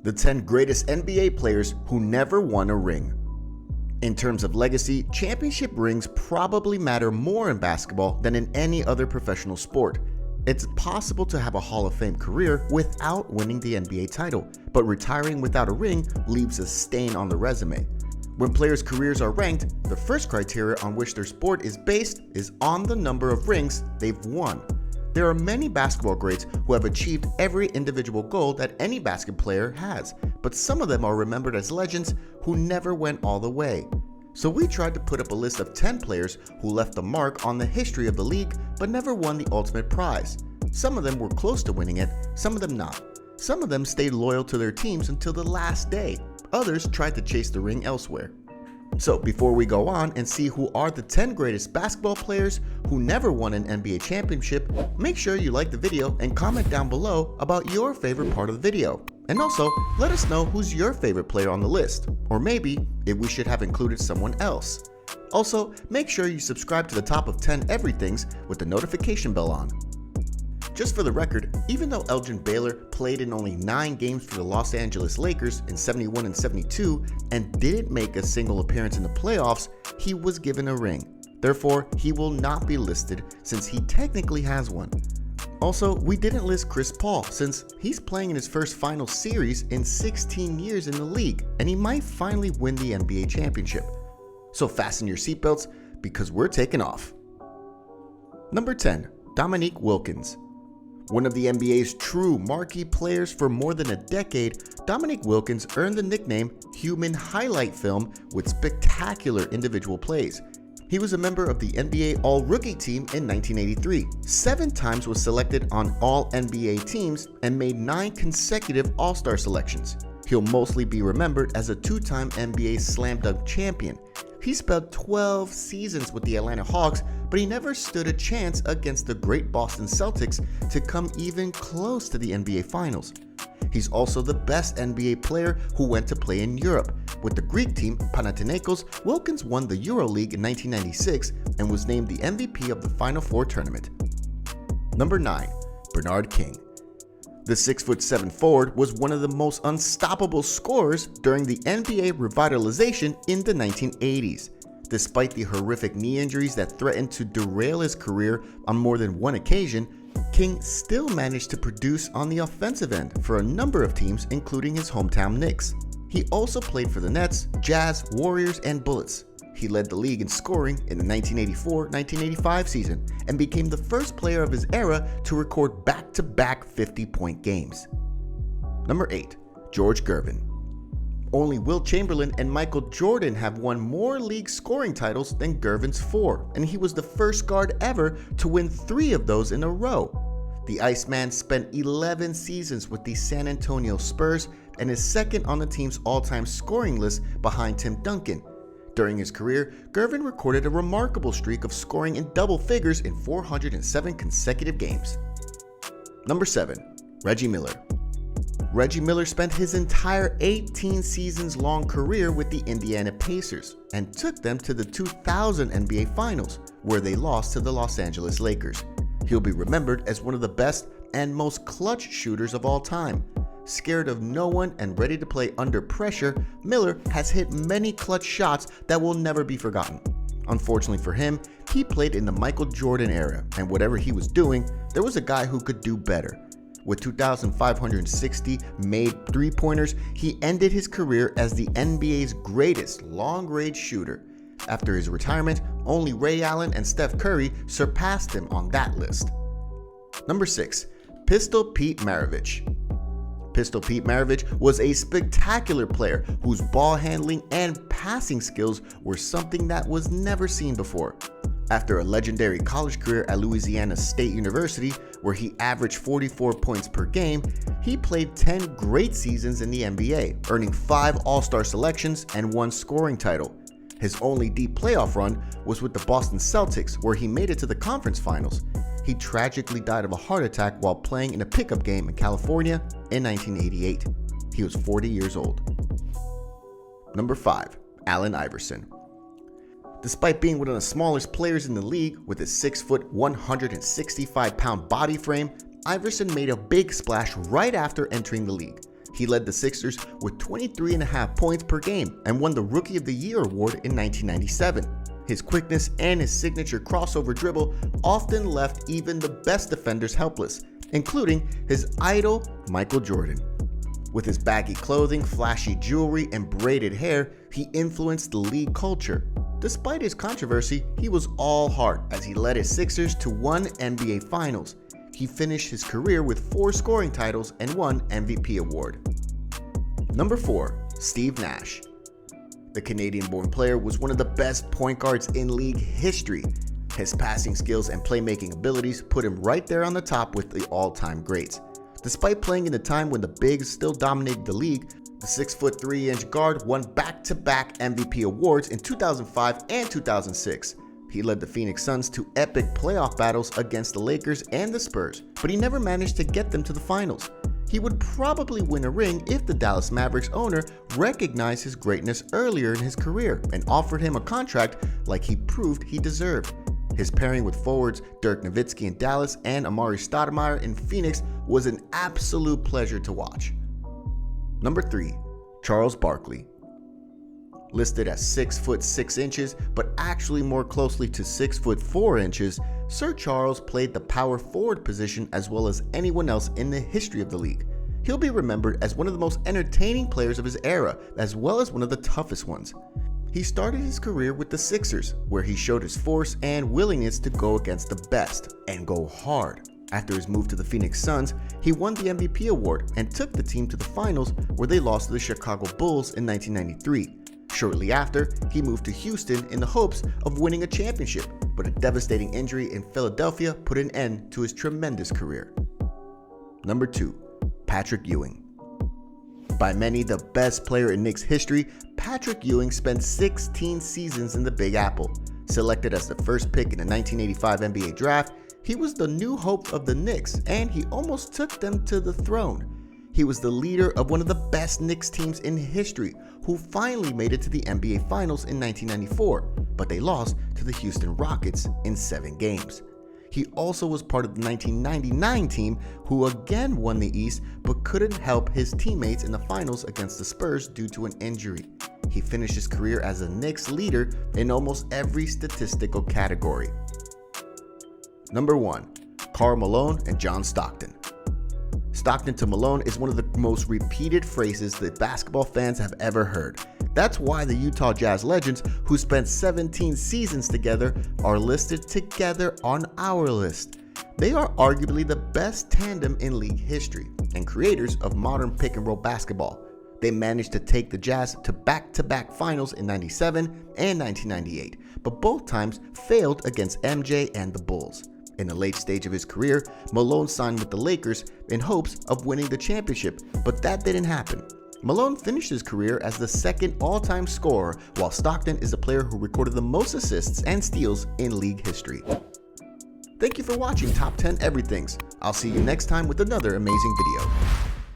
The 10 greatest NBA players who never won a ring. In terms of legacy, championship rings probably matter more in basketball than in any other professional sport. It's possible to have a Hall of Fame career without winning the NBA title, but retiring without a ring leaves a stain on the resume. When players' careers are ranked, the first criteria on which their sport is based is on the number of rings they've won. There are many basketball greats who have achieved every individual goal that any basketball player has, but some of them are remembered as legends who never went all the way. So we tried to put up a list of 10 players who left a mark on the history of the league but never won the ultimate prize. Some of them were close to winning it, some of them not. Some of them stayed loyal to their teams until the last day. Others tried to chase the ring elsewhere. So before we go on and see who are the 10 greatest basketball players who never won an NBA championship, make sure you like the video and comment down below about your favorite part of the video. And also, let us know who's your favorite player on the list, or maybe if we should have included someone else. Also, make sure you subscribe to the top of 10 Everythingz with the notification bell on. Just for the record, even though Elgin Baylor played in only 9 games for the Los Angeles Lakers in 71 and 72 and didn't make a single appearance in the playoffs, he was given a ring. Therefore, he will not be listed since he technically has one. Also, we didn't list Chris Paul since he's playing in his first final series in 16 years in the league and he might finally win the NBA championship. So fasten your seatbelts because we're taking off. Number 10. Dominique Wilkins. One of the NBA's true marquee players for more than a decade, Dominique Wilkins earned the nickname Human Highlight Film with spectacular individual plays. He was a member of the NBA All-Rookie team in 1983, 7 times was selected on All-NBA teams, and made 9 consecutive All-Star selections. He'll mostly be remembered as a 2-time NBA Slam Dunk champion. He spent 12 seasons with the Atlanta Hawks, but he never stood a chance against the great Boston Celtics to come even close to the NBA Finals. He's also the best NBA player who went to play in Europe. With the Greek team Panathinaikos, Wilkins won the EuroLeague in 1996 and was named the MVP of the Final Four tournament. Number 9. Bernard King. The 6'7" forward was one of the most unstoppable scorers during the NBA revitalization in the 1980s. Despite the horrific knee injuries that threatened to derail his career on more than one occasion, King still managed to produce on the offensive end for a number of teams, including his hometown Knicks. He also played for the Nets, Jazz, Warriors, and Bullets. He led the league in scoring in the 1984-1985 season and became the first player of his era to record back-to-back 50-point games. Number 8. George Gervin. Only Wilt Chamberlain and Michael Jordan have won more league scoring titles than Gervin's 4, and he was the first guard ever to win 3 of those in a row. The Iceman spent 11 seasons with the San Antonio Spurs and is second on the team's all-time scoring list behind Tim Duncan. During his career, Gervin recorded a remarkable streak of scoring in double figures in 407 consecutive games. Number 7. Reggie Miller. Reggie Miller spent his entire 18 seasons long career with the Indiana Pacers and took them to the 2000 NBA Finals, where they lost to the Los Angeles Lakers. He'll be remembered as one of the best and most clutch shooters of all time. Scared of no one and ready to play under pressure, Miller has hit many clutch shots that will never be forgotten. Unfortunately for him, he played in the Michael Jordan era, and whatever he was doing, there was a guy who could do better. With 2,560 made three-pointers, he ended his career as the NBA's greatest long-range shooter. After his retirement, only Ray Allen and Steph Curry surpassed him on that list. Number 6. Pistol Pete Maravich. Pistol Pete Maravich was a spectacular player whose ball handling and passing skills were something that was never seen before. After a legendary college career at Louisiana State University, where he averaged 44 points per game, he played 10 great seasons in the NBA, earning 5 All-Star selections and 1 scoring title. His only deep playoff run was with the Boston Celtics, where he made it to the conference finals. He tragically died of a heart attack while playing in a pickup game in California in 1988. He was 40 years old. Number 5. Allen Iverson. Despite being one of the smallest players in the league with his 6', 165-pound body frame, Iverson made a big splash right after entering the league. He led the Sixers with 23.5 points per game and won the Rookie of the Year award in 1997. His quickness and his signature crossover dribble often left even the best defenders helpless, including his idol, Michael Jordan. With his baggy clothing, flashy jewelry, and braided hair, he influenced the league culture. Despite his controversy, he was all heart as he led his Sixers to 1 NBA Finals. He finished his career with 4 scoring titles and 1 MVP award. Number 4. Steve Nash. The Canadian-born player was one of the best point guards in league history. His passing skills and playmaking abilities put him right there on the top with the all-time greats. Despite playing in a time when the bigs still dominated the league, the 6'3" 3-inch guard won back-to-back MVP awards in 2005 and 2006. He led the Phoenix Suns to epic playoff battles against the Lakers and the Spurs, but he never managed to get them to the finals. He would probably win a ring if the Dallas Mavericks owner recognized his greatness earlier in his career and offered him a contract like he proved he deserved. His pairing with forwards Dirk Nowitzki in Dallas and Amari Stoudemire in Phoenix was an absolute pleasure to watch. Number 3. Charles Barkley. Listed as 6 foot 6 inches, but actually more closely to 6 foot 4 inches, Sir Charles played the power forward position as well as anyone else in the history of the league. He'll be remembered as one of the most entertaining players of his era, as well as one of the toughest ones. He started his career with the Sixers, where he showed his force and willingness to go against the best and go hard. After his move to the Phoenix Suns, he won the MVP award and took the team to the finals, where they lost to the Chicago Bulls in 1993. Shortly after, he moved to Houston in the hopes of winning a championship, but a devastating injury in Philadelphia put an end to his tremendous career. Number 2. Patrick Ewing. By many the best player in Knicks history, Patrick Ewing spent 16 seasons in the Big Apple. Selected as the first pick in the 1985 NBA draft, he was the new hope of the Knicks, and he almost took them to the throne. He was the leader of one of the best Knicks teams in history, who finally made it to the NBA Finals in 1994, but they lost to the Houston Rockets in 7 games. He also was part of the 1999 team, who again won the East but couldn't help his teammates in the finals against the Spurs due to an injury. He finished his career as a Knicks leader in almost every statistical category. Number 1. Karl Malone and John Stockton. Stockton to Malone is one of the most repeated phrases that basketball fans have ever heard. That's why the Utah Jazz legends, who spent 17 seasons together, are listed together on our list. They are arguably the best tandem in league history and creators of modern pick-and-roll basketball. They managed to take the Jazz to back-to-back finals in '97 and 1998, but both times failed against MJ and the Bulls. In the late stage of his career, Malone signed with the Lakers in hopes of winning the championship, but that didn't happen. Malone finished his career as the second all-time scorer, while Stockton is the player who recorded the most assists and steals in league history. Thank you for watching Top 10 Everythingz. I'll see you next time with another amazing video.